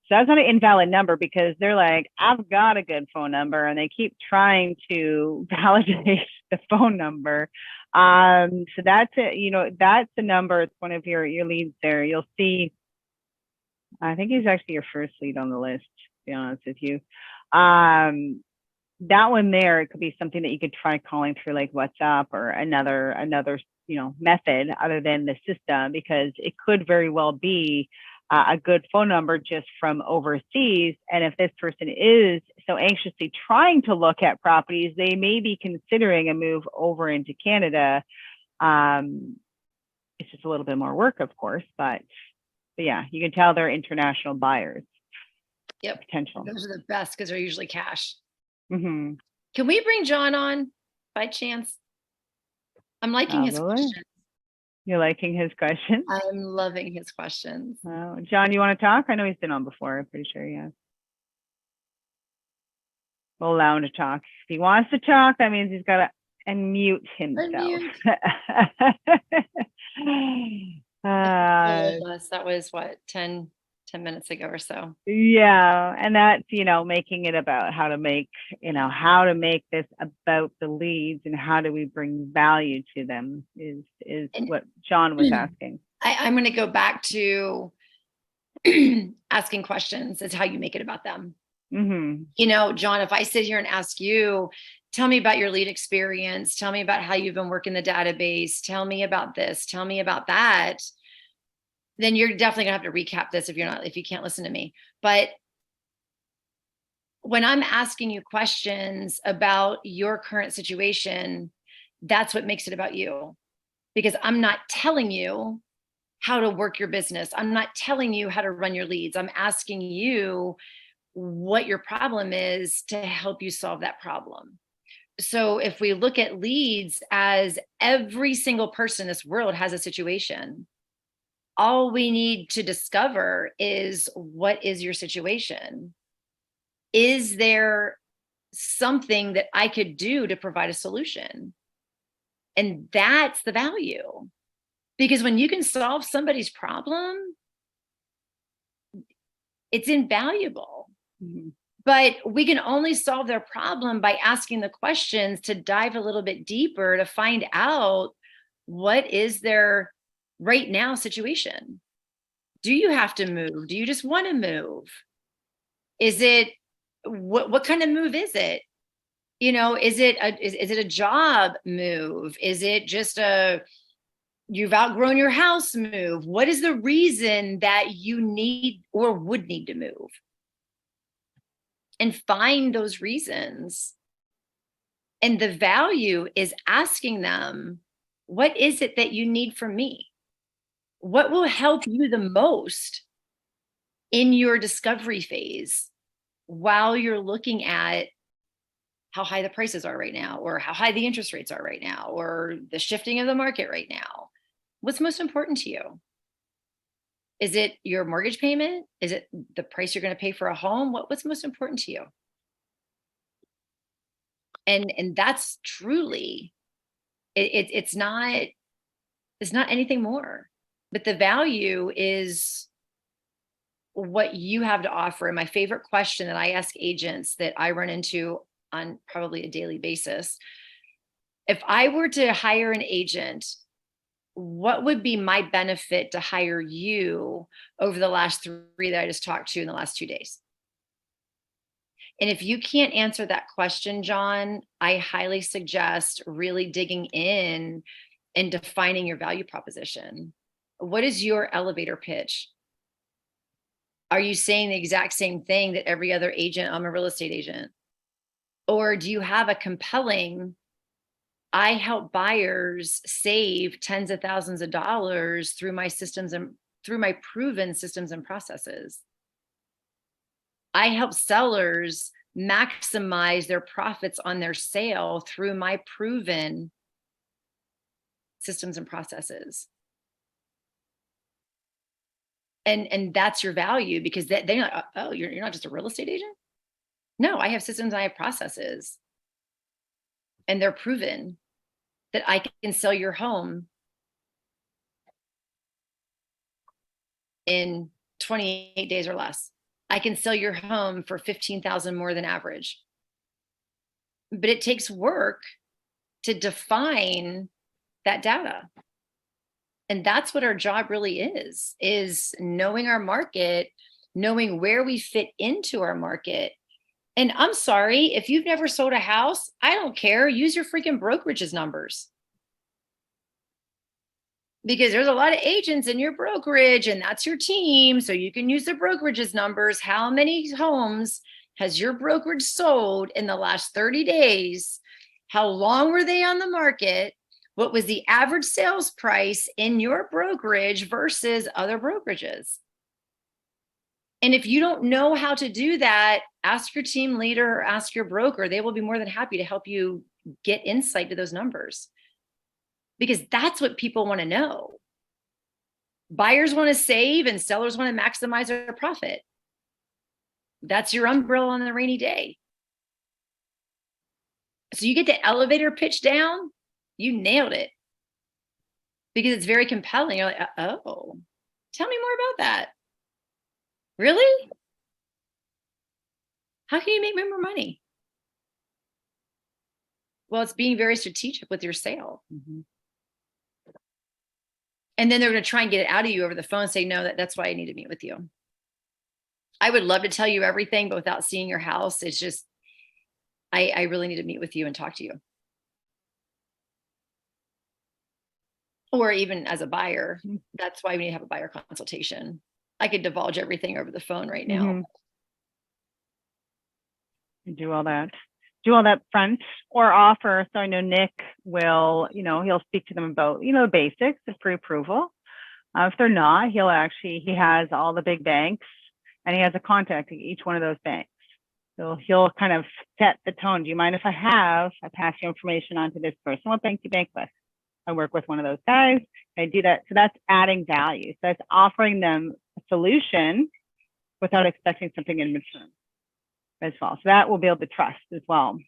So that's not an invalid number because they're like, I've got a good phone number, and they keep trying to validate the phone number. So that's it. That's the number. It's one of your leads there. You'll see. I think he's actually your first lead on the list, to be honest with you. That one there, it could be something that you could try calling through like WhatsApp or another method other than the system, because it could very well be a good phone number just from overseas. And if this person is so anxiously trying to look at properties, they may be considering a move over into Canada. It's just a little bit more work, of course, but yeah, you can tell they're international buyers. Yep. Potential. Those are the best because they're usually cash. Mm-hmm. Can we bring John on by chance? I'm liking his questions. You're liking his questions? I'm loving his questions. John, you want to talk? I know he's been on before. I'm pretty sure he has. We'll allow him to talk. If he wants to talk, that means he's got to unmute himself. That was what, 10 minutes ago or so. Yeah, and that's making it about how to make this about the leads and how do we bring value to them is what John was asking. I'm going to go back to asking questions. It's how you make it about them. Mm-hmm. John, if I sit here and ask you, tell me about your lead experience, tell me about how you've been working the database, tell me about this, tell me about that, then you're definitely gonna have to recap this if you can't listen to me. But when I'm asking you questions about your current situation, that's what makes it about you, because I'm not telling you how to work your business. I'm not telling you how to run your leads. I'm asking you what your problem is to help you solve that problem. So if we look at leads as every single person in this world has a situation, all we need to discover is, what is your situation? Is there something that I could do to provide a solution? And that's the value. Because when you can solve somebody's problem, it's invaluable. Mm-hmm. But we can only solve their problem by asking the questions to dive a little bit deeper to find out what is their right now situation. Do you have to move? Do you just want to move? Is it what kind of move is it? Is it a job move? Is it just you've outgrown your house move? What is the reason that you need or would need to move? And find those reasons. And the value is asking them, what is it that you need from me? What will help you the most in your discovery phase while you're looking at how high the prices are right now, or how high the interest rates are right now, or the shifting of the market right now? What's most important to you? Is it your mortgage payment? Is it the price you're going to pay for a home? What's most important to you? And that's truly, it's not anything more, but the value is what you have to offer. And my favorite question that I ask agents that I run into on probably a daily basis, if I were to hire an agent, what would be my benefit to hire you over the last 3 that I just talked to in the last 2 days? And if you can't answer that question, John, I highly suggest really digging in and defining your value proposition. What is your elevator pitch? Are you saying the exact same thing that every other agent? I'm a real estate agent. Or do you have a compelling, I help buyers save tens of thousands of dollars through my systems and through my proven systems and processes. I help sellers maximize their profits on their sale through my proven systems and processes. And that's your value, because they're like, oh, you're not just a real estate agent? No, I have systems, I have processes, and they're proven that I can sell your home in 28 days or less. I can sell your home for $15,000 more than average. But it takes work to define that data. And that's what our job really is knowing our market, knowing where we fit into our market. And I'm sorry, if you've never sold a house, I don't care. Use your freaking brokerage's numbers. Because there's a lot of agents in your brokerage, and that's your team. So you can use the brokerage's numbers. How many homes has your brokerage sold in the last 30 days? How long were they on the market? What was the average sales price in your brokerage versus other brokerages? And if you don't know how to do that, ask your team leader or ask your broker. They will be more than happy to help you get insight to those numbers, because that's what people want to know. Buyers want to save and sellers want to maximize their profit. That's your umbrella on a rainy day. So you get the elevator pitch down, you nailed it, because it's very compelling. You're like, oh, tell me more about that. Really? How can you make me more money? Well, it's being very strategic with your sale. Mm-hmm. And then they're going to try and get it out of you over the phone and say, no, that's why I need to meet with you. I would love to tell you everything, but without seeing your house, it's just, I really need to meet with you and talk to you. Or even as a buyer, that's why we need to have a buyer consultation. I could divulge everything over the phone right now. Mm-hmm. Do all that front or offer. So I know Nick will, he'll speak to them about, the basics of pre-approval. If they're not, he has all the big banks and he has a contact at each one of those banks. So he'll kind of set the tone. Do you mind if I pass your information on to this person? What bank do you bank with? I work with one of those guys. I do that. So that's adding value. So that's offering them a solution without expecting something in return as well. So that will build the trust as well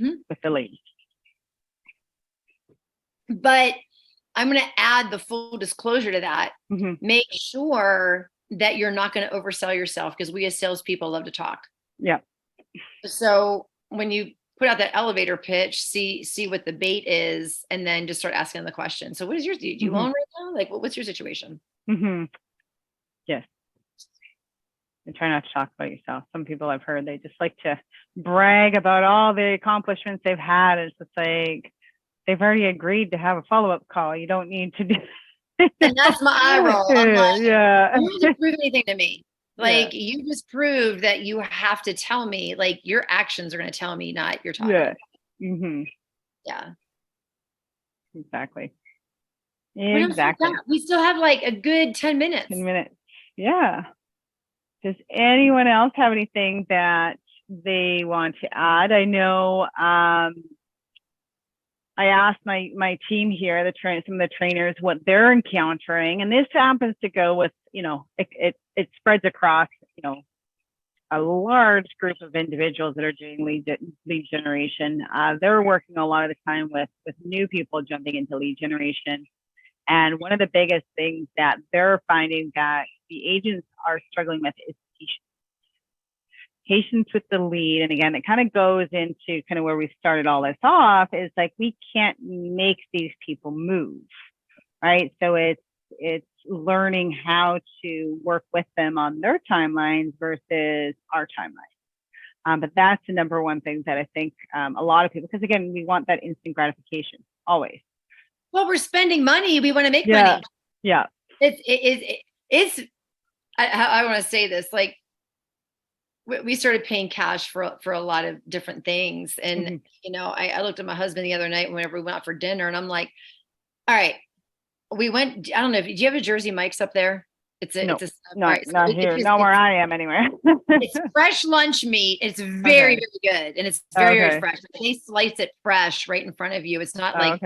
with the lead. But I'm going to add the full disclosure to that. Mm-hmm. Make sure that you're not going to oversell yourself, because we as salespeople love to talk. Yeah. So when you put out that elevator pitch, see what the bait is, and then just start asking the question. So what is yours? Do you own right now? Like, what's your situation? Mm-hmm. Yes. And try not to talk about yourself. Some people I've heard, they just like to brag about all the accomplishments they've had. It's just like, they've already agreed to have a follow-up call. You don't need to do. And that's my eye roll. I'm like, yeah. You didn't prove anything to me. Like, you just proved that you have to tell me, like, your actions are going to tell me, not your talking. Yeah. Mm-hmm. Yeah. Exactly. We still have like a good 10 minutes. 10 minutes. Yeah. Does anyone else have anything that they want to add? I know I asked my team here, some of the trainers, what they're encountering, and this happens to go with, it spreads across, a large group of individuals that are doing lead generation. They're working a lot of the time with new people jumping into lead generation. And one of the biggest things that they're finding that the agents are struggling with is patience with the lead. And again, it kind of goes into kind of where we started all this off, is like, we can't make these people move, right? So it's learning how to work with them on their timelines versus our timeline. But that's the number one thing that I think a lot of people, because again, we want that instant gratification always. Well, we're spending money. We want to make Yeah. money. Yeah. It's I want to say this, like we started paying cash for a lot of different things. And, you know, I looked at my husband the other night whenever we went out for dinner and I'm like, all right, we went, I don't know, do you have a Jersey Mike's up there? No, right, so not here, not where I am anywhere. it's fresh lunch meat. It's very, very good. And it's very, very fresh. They slice it fresh right in front of you. It's not like,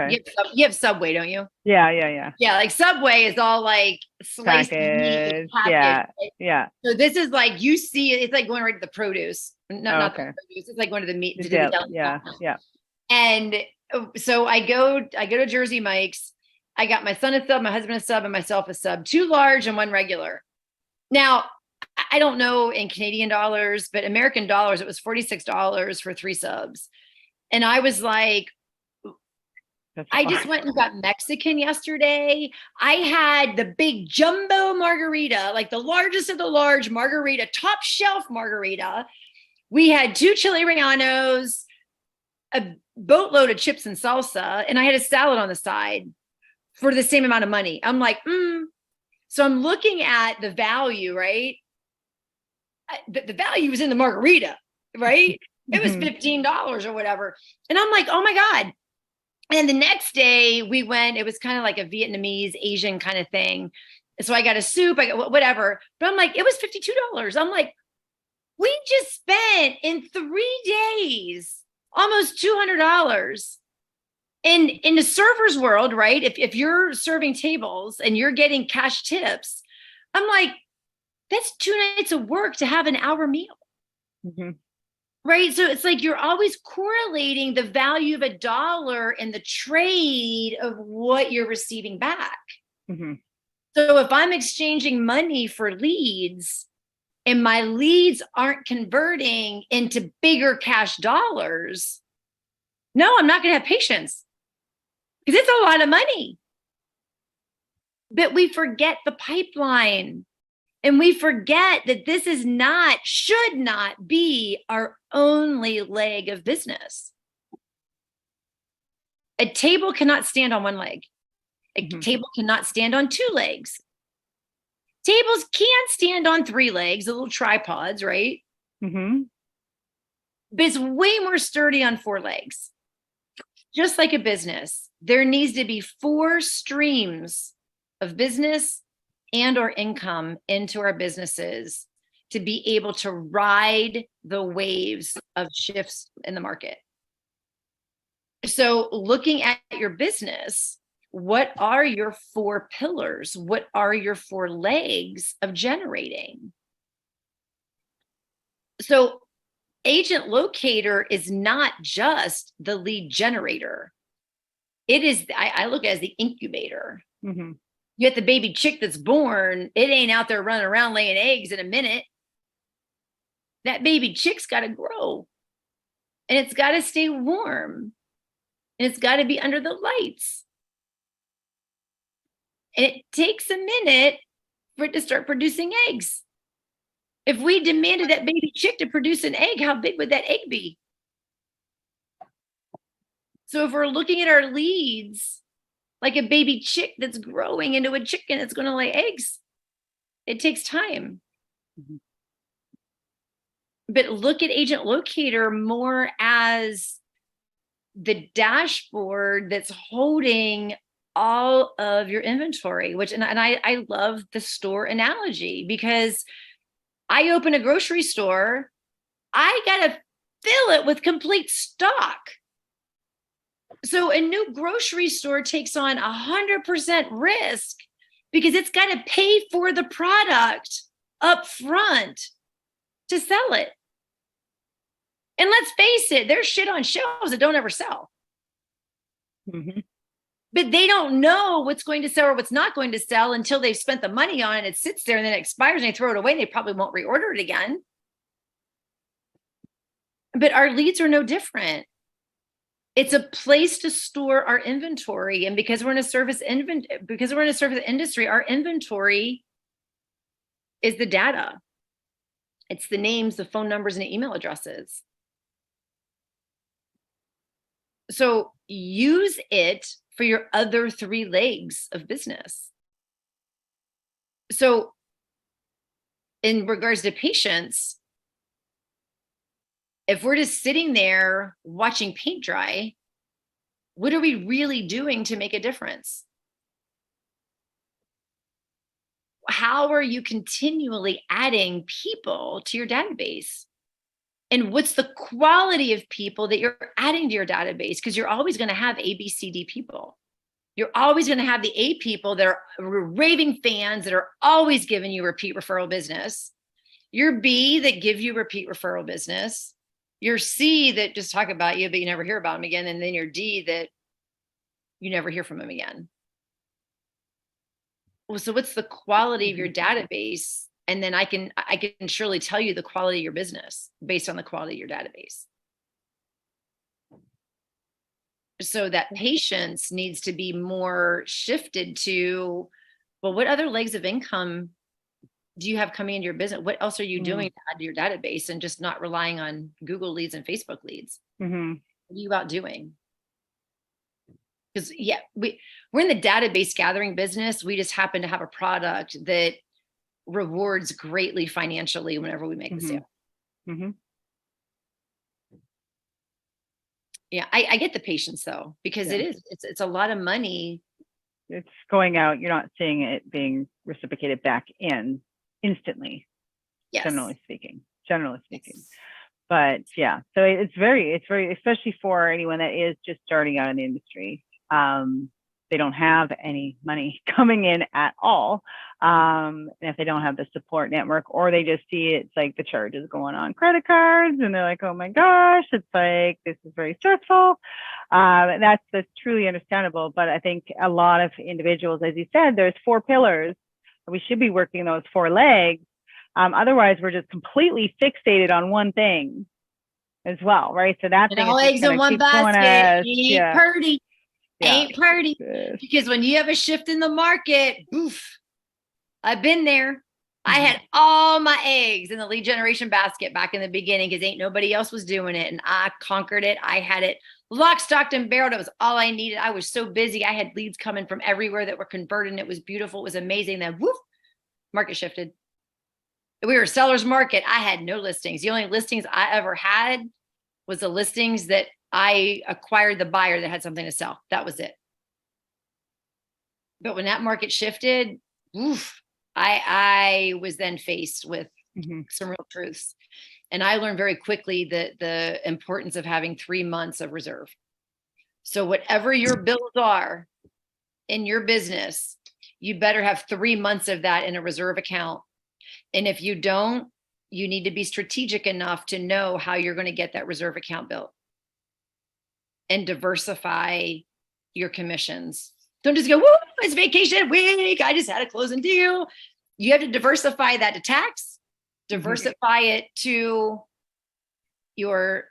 you have Subway, don't you? Yeah. Yeah, like Subway is all like sliced meat. Yeah. So this is like, you see, it's like going right to the produce. Not the produce. It's like going to the meat. Yeah. And so I go to Jersey Mike's. I got my son a sub, my husband a sub, and myself a sub, 2 large and 1 regular. Now, I don't know in Canadian dollars, but American dollars, it was $46 for 3 subs. And I was like, I just went and got Mexican yesterday. I had the big jumbo margarita, like the largest of the large margarita, top shelf margarita. We had 2 chili rellenos, a boatload of chips and salsa, and I had a salad on the side for the same amount of money. I'm like, So I'm looking at the value, right? The value was in the margarita, right? It was $15 or whatever. And I'm like, oh my God. And the next day we went, it was kind of like a Vietnamese, Asian kind of thing. So I got a soup, I got whatever. But I'm like, it was $52. I'm like, we just spent in 3 days almost $200. In the server's world, right? If you're serving tables and you're getting cash tips, I'm like, that's 2 nights of work to have an hour meal. Right? So it's like you're always correlating the value of $1 and the trade of what you're receiving back. So if I'm exchanging money for leads and my leads aren't converting into bigger cash dollars, no, I'm not going to have patience. Because it's a lot of money. But we forget the pipeline. And we forget that this should not be our only leg of business. A table cannot stand on 1 leg. A table cannot stand on 2 legs. Tables can stand on 3 legs, the little tripods, right? But it's way more sturdy on 4 legs. Just like a business, there needs to be 4 streams of business and or income into our businesses to be able to ride the waves of shifts in the market. So looking at your business, what are your 4 pillars? What are your 4 legs of generating? So Agent Locator is not just the lead generator. It is, I look at it as the incubator. You get the baby chick that's born, it ain't out there running around laying eggs in a minute. That baby chick's got to grow and it's got to stay warm and it's got to be under the lights. And it takes a minute for it to start producing eggs. If we demanded that baby chick to produce an egg, how big would that egg be? So if we're looking at our leads like a baby chick that's growing into a chicken that's going to lay eggs, it takes time. But look at Agent Locator more as the dashboard that's holding all of your inventory, and I love the store analogy because I open a grocery store, I got to fill it with complete stock. So a new grocery store takes on 100% risk because it's got to pay for the product up front to sell it. And let's face it, there's shit on shelves that don't ever sell. But they don't know what's going to sell or what's not going to sell until they've spent the money on it. It sits there and then it expires and they throw it away and they probably won't reorder it again. But our leads are no different. It's a place to store our inventory. And because we're in a service industry, our inventory is the data. It's the names, the phone numbers, and the email addresses. So use it for your other 3 legs of business. So in regards to patience, if we're just sitting there watching paint dry, what are we really doing to make a difference? How are you continually adding people to your database? And what's the quality of people that you're adding to your database? Because you're always going to have A, B, C, D people. You're always going to have the A people that are raving fans that are always giving you repeat referral business. Your B that give you repeat referral business. Your C that just talk about you, but you never hear about them again. And then your D that you never hear from them again. Well, so what's the quality of your database? And then I can surely tell you the quality of your business based on the quality of your database. So that patience needs to be more shifted to, well, what other legs of income do you have coming into your business? What else are you doing to add to your database, and just not relying on Google leads and Facebook leads? What are you out doing? Because we're in the database gathering business. We just happen to have a product that rewards greatly financially whenever we make the sale. Yeah, I get the patience though, because it's a lot of money. It's going out. You're not seeing it being reciprocated back in instantly. Yes. Generally speaking. Yes. But yeah, so it's very, especially for anyone that is just starting out in the industry. They don't have any money coming in at all. And if they don't have the support network, or they just see it's like the charges going on credit cards, and they're like, oh my gosh, it's like, this is very stressful. And that's truly understandable. But I think a lot of individuals, as you said, there's 4 pillars. We should be working those 4 legs. Otherwise, we're just completely fixated on one thing as well, right? So that thing all eggs in one basket. Ain't pretty. Ain't pretty. Because when you have a shift in the market, boof. I've been there. I had all my eggs in the lead generation basket back in the beginning because ain't nobody else was doing it. And I conquered it. I had it locked, stocked, and barreled. It was all I needed. I was so busy. I had leads coming from everywhere that were converting. It was beautiful. It was amazing. Then woof, market shifted. We were a seller's market. I had no listings. The only listings I ever had was the listings that I acquired the buyer that had something to sell. That was it. But when that market shifted, oof, I was then faced with some real truths. And I learned very quickly that the importance of having 3 months of reserve. So whatever your bills are in your business, you better have 3 months of that in a reserve account. And if you don't, you need to be strategic enough to know how you're going to get that reserve account built and diversify your commissions. Don't just go, woo, it's vacation week. I just had a closing deal. You have to diversify that to tax, diversify it to your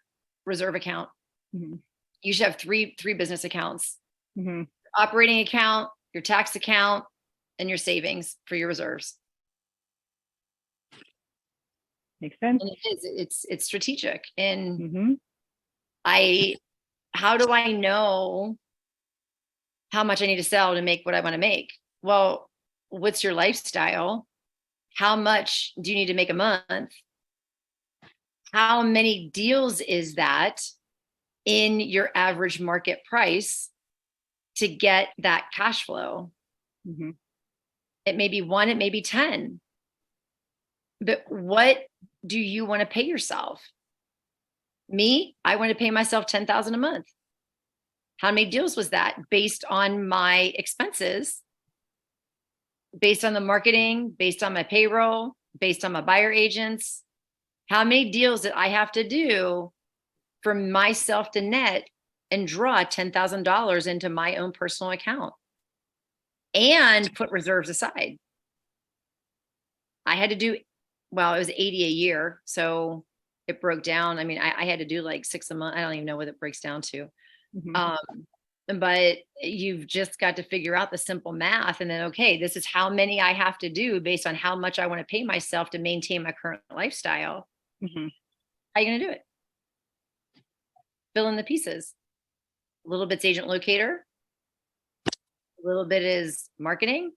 reserve account. You should have three business accounts, operating account, your tax account, and your savings for your reserves. Makes sense. And it's strategic. And how do I know how much I need to sell to make what I want to make? Well, what's your lifestyle? How much do you need to make a month? How many deals is that in your average market price to get that cash flow? It may be 1, it may be 10. But what do you want to pay yourself? Me, I want to pay myself $10,000 a month. How many deals was that? Based on my expenses, based on the marketing, based on my payroll, based on my buyer agents. How many deals did I have to do for myself to net and draw $10,000 into my own personal account and put reserves aside? I had to do, well, it was 80 a year. So it broke down. I mean, I had to do like 6 a month. I don't even know what it breaks down to. But you've just got to figure out the simple math, and then, okay, this is how many I have to do based on how much I want to pay myself to maintain my current lifestyle. Mm-hmm. How are you going to do it? Fill in the pieces. A little bit's agent locator. A little bit is marketing.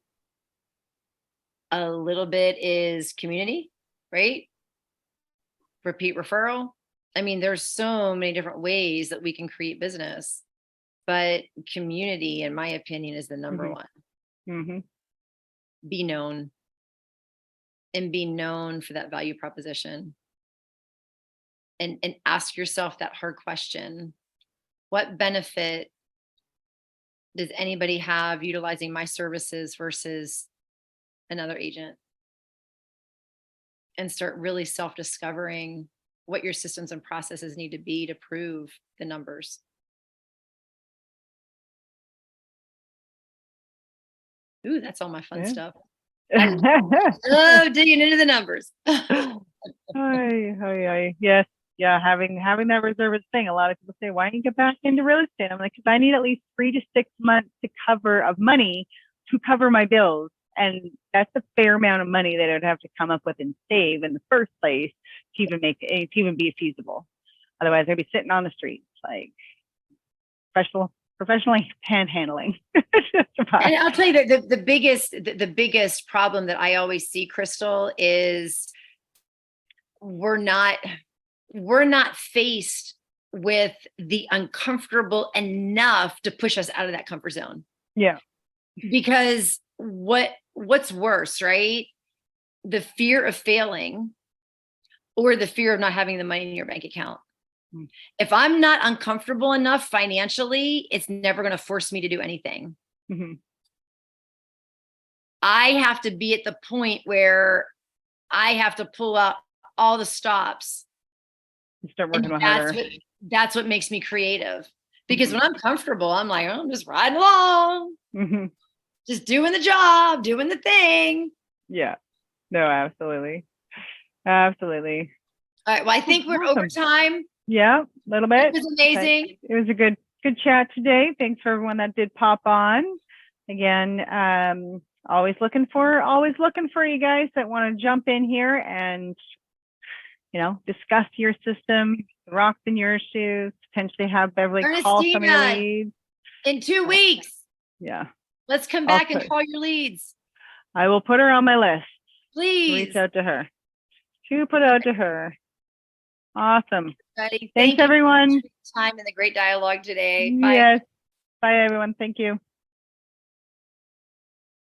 A little bit is community, right? Repeat referral. I mean, there's so many different ways that we can create business, but community, in my opinion, is the number one. Mm-hmm. Be known, and be known for that value proposition. And ask yourself that hard question. What benefit does anybody have utilizing my services versus another agent? And start really self-discovering what your systems and processes need to be to prove the numbers. Ooh, that's all my fun stuff. Oh, digging into the numbers. Yes. Yeah. Having that reserve is the thing. A lot of people say, why don't you get back into real estate? I'm like, because I need at least 3 to 6 months of money to cover my bills. And that's a fair amount of money that I'd have to come up with and save in the first place to even be feasible. Otherwise, I'd be sitting on the streets, like professionally panhandling. And I'll tell you that the biggest problem that I always see, Crystal, is we're not faced with the uncomfortable enough to push us out of that comfort zone. Yeah. Because what's worse, right? The fear of failing or the fear of not having the money in your bank account. Mm. If I'm not uncomfortable enough financially, it's never going to force me to do anything. Mm-hmm. I have to be at the point where I have to pull out all the stops. Start working harder. That's what makes me creative. Because when I'm comfortable, I'm like, oh, I'm just riding along. Mm-hmm. Just doing the job, doing the thing. Yeah. No, absolutely. Absolutely. All right. Well, I think we're over time. Yeah, a little bit. It was amazing. It was a good chat today. Thanks for everyone that did pop on. Again, always looking for you guys that want to jump in here and, discuss your system, rocks in your shoes, potentially have Beverly call some of your leads. In 2 weeks. Yeah. Let's come back and call your leads. I will put her on my list. Please. Reach out to her. Put out to her. Awesome. Thanks, everyone. Time and the great dialogue today. Bye. Yes. Bye, everyone. Thank you.